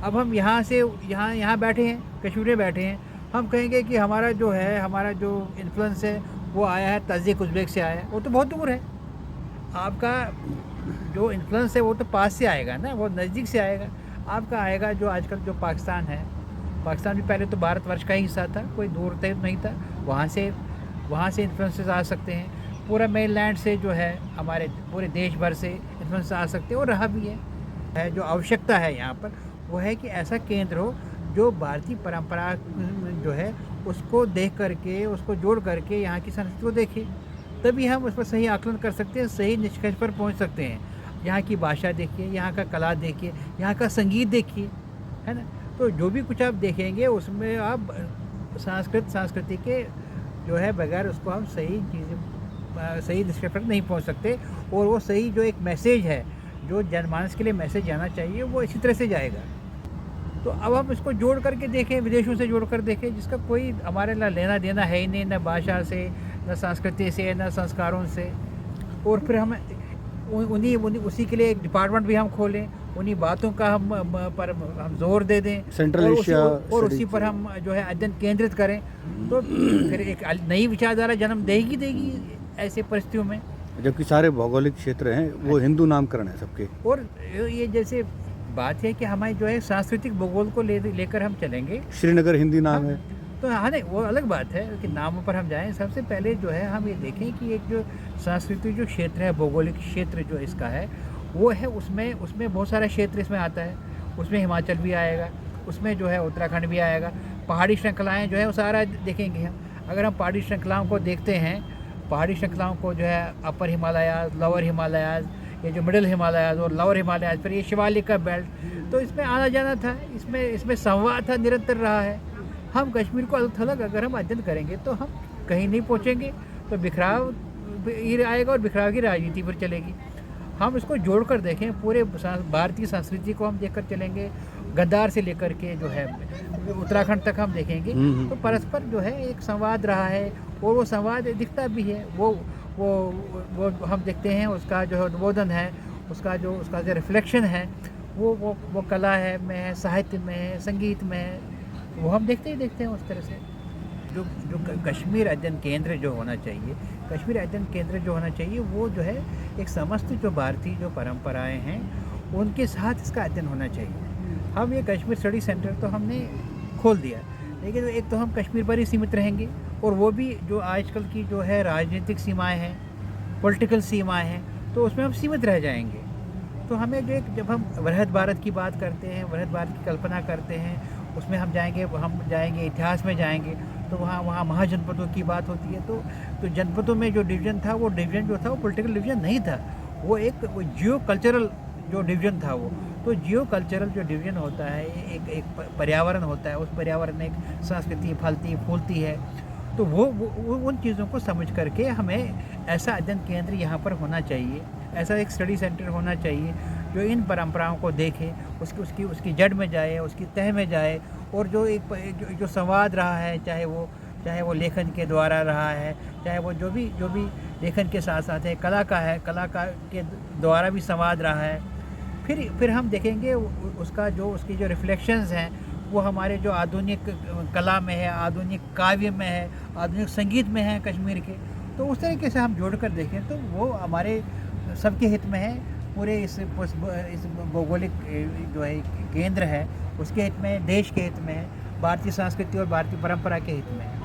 अब हम यहाँ से यहाँ बैठे हैं, कश्मीर में बैठे हैं, हम कहेंगे कि हमारा जो इन्फ्लुएंस है वो आया है तज़िक उज़्बेक से आया है, वो तो बहुत दूर है। आपका जो इन्फ्लुएंस है वो तो पास से आएगा ना, वो नज़दीक से आएगा। आपका आएगा जो आजकल जो पाकिस्तान है, पाकिस्तान भी पहले तो भारतवर्ष का ही हिस्सा था, कोई दूर तक नहीं था। वहाँ से इन्फ्लुएंसेस आ सकते हैं। पूरा मेनलैंड से जो है हमारे पूरे देश भर से इन्फ्लुएंस आ सकते हैं, और रहा भी है। जो आवश्यकता है यहाँ पर वो है कि ऐसा केंद्र हो जो भारतीय परंपरा जो है उसको देख करके, उसको जोड़ करके यहाँ की संस्कृति को देखे, तभी हम उस पर सही आकलन कर सकते हैं, सही निष्कर्ष पर पहुँच सकते हैं। यहाँ की भाषा देखिए, यहाँ का कला देखिए, यहाँ का संगीत देखिए, है ना। तो जो भी कुछ आप देखेंगे उसमें आप संस्कृति के जो है बगैर उसको हम सही निष्कर्ष पर नहीं पहुँच सकते। और वो सही जो एक मैसेज है, जो जनमानस के लिए मैसेज जाना चाहिए, वो इसी तरह से जाएगा। तो अब हम इसको जोड़ करके देखें, विदेशों से जोड़ कर देखें, जिसका कोई हमारे ना लेना देना है ही नहीं, ना भाषा से, ना संस्कृति से, ना संस्कारों से। और फिर हम उन्हीं उसी के लिए एक डिपार्टमेंट भी हम खोलें, उन्हीं बातों का हम जोर दे दें, सेंट्रल एशिया और उसी पर हम जो है अध्ययन केंद्रित करें, तो फिर एक नई विचारधारा जन्म देगी ऐसे परिस्थितियों में। जबकि सारे भौगोलिक क्षेत्र हैं वो हिंदू नामकरण है सबके। और ये जैसे बात है कि हमारे जो है सांस्कृतिक भूगोल को लेकर हम चलेंगे। श्रीनगर हिंदी नाम है, तो हाँ, नहीं वो अलग बात है कि नामों पर हम जाएं। सबसे पहले जो है हम ये देखें कि एक जो सांस्कृतिक जो क्षेत्र है, भौगोलिक क्षेत्र जो इसका है वो है, उसमें बहुत सारा क्षेत्र इसमें आता है। उसमें हिमाचल भी आएगा, उसमें जो है उत्तराखंड भी आएगा। पहाड़ी श्रृंखलाएँ जो है वो सारा देखेंगे हम। अगर हम पहाड़ी श्रृंखलाओं को देखते हैं, पहाड़ी श्रृंखलाओं को जो है अपर हिमालयाज़, लोअर हिमालयाज़, ये जो मिडिल हिमालयाज़ और लोअर हिमालयाज़, फिर ये शिवालिक का बेल्ट, तो इसमें आना जाना था, इसमें संवाद था, निरंतर रहा है। हम कश्मीर को अलग थलग अगर हम अध्ययन करेंगे तो हम कहीं नहीं पहुंचेंगे, तो बिखराव ही आएगा और बिखराव की राजनीति पर चलेगी। हम इसको जोड़ कर देखें, पूरे भारतीय संस्कृति को हम देखकर चलेंगे, गद्दार से लेकर के जो है उत्तराखंड तक हम देखेंगे, तो परस्पर जो है एक संवाद रहा है, और वो संवाद दिखता भी है। वो हम देखते हैं, उसका जो अनुमोदन है, उसका जो रिफ्लेक्शन है, वो कला है में है, साहित्य में है, संगीत में है, वो हम देखते हैं उस तरह से। जो कश्मीर अध्ययन केंद्र जो होना चाहिए, कश्मीर अध्ययन केंद्र जो होना चाहिए वो जो है एक समस्त जो भारतीय जो परंपराएं हैं उनके साथ इसका अध्ययन होना चाहिए। हम ये कश्मीर स्टडी सेंटर तो हमने खोल दिया, लेकिन एक तो हम कश्मीर पर ही सीमित रहेंगे, और वो भी जो आजकल की जो है राजनीतिक सीमाएं हैं, पॉलिटिकल सीमाएं हैं, तो उसमें हम सीमित रह जाएंगे। तो हमें जब हम वृहद भारत की बात करते हैं, वृहद भारत की कल्पना करते हैं, उसमें हम जाएंगे इतिहास में जाएंगे, तो वहाँ महाजनपदों की बात होती है। तो जनपदों में जो डिवीज़न था, वो डिवीज़न जो था वो पॉलिटिकल डिवीज़न नहीं था, वो जियो कल्चरल जो डिवीज़न था वो। तो जियो कल्चरल जो डिवीज़न होता है, एक पर्यावरण होता है, उस पर्यावरण में एक संस्कृति फलती फूलती है। तो वो उन चीज़ों को समझ करके हमें ऐसा अध्ययन केंद्र यहाँ पर होना चाहिए, ऐसा एक स्टडी सेंटर होना चाहिए जो इन परंपराओं को देखे, उसकी जड़ में जाए, उसकी तह में जाए, और जो संवाद रहा है, चाहे वो लेखन के द्वारा रहा है, चाहे वो जो भी लेखन के साथ साथ है, कला के द्वारा भी संवाद रहा है। फिर हम देखेंगे उसकी जो रिफ्लेक्शंस हैं वो हमारे जो आधुनिक कला में है, आधुनिक काव्य में है, आधुनिक संगीत में है कश्मीर के। तो उस तरीके से हम जोड़ कर देखें तो वो हमारे सबके हित में है। पूरे इस भौगोलिक जो है केंद्र है उसके हित में, देश के हित में है, भारतीय संस्कृति और भारतीय परंपरा के हित में है।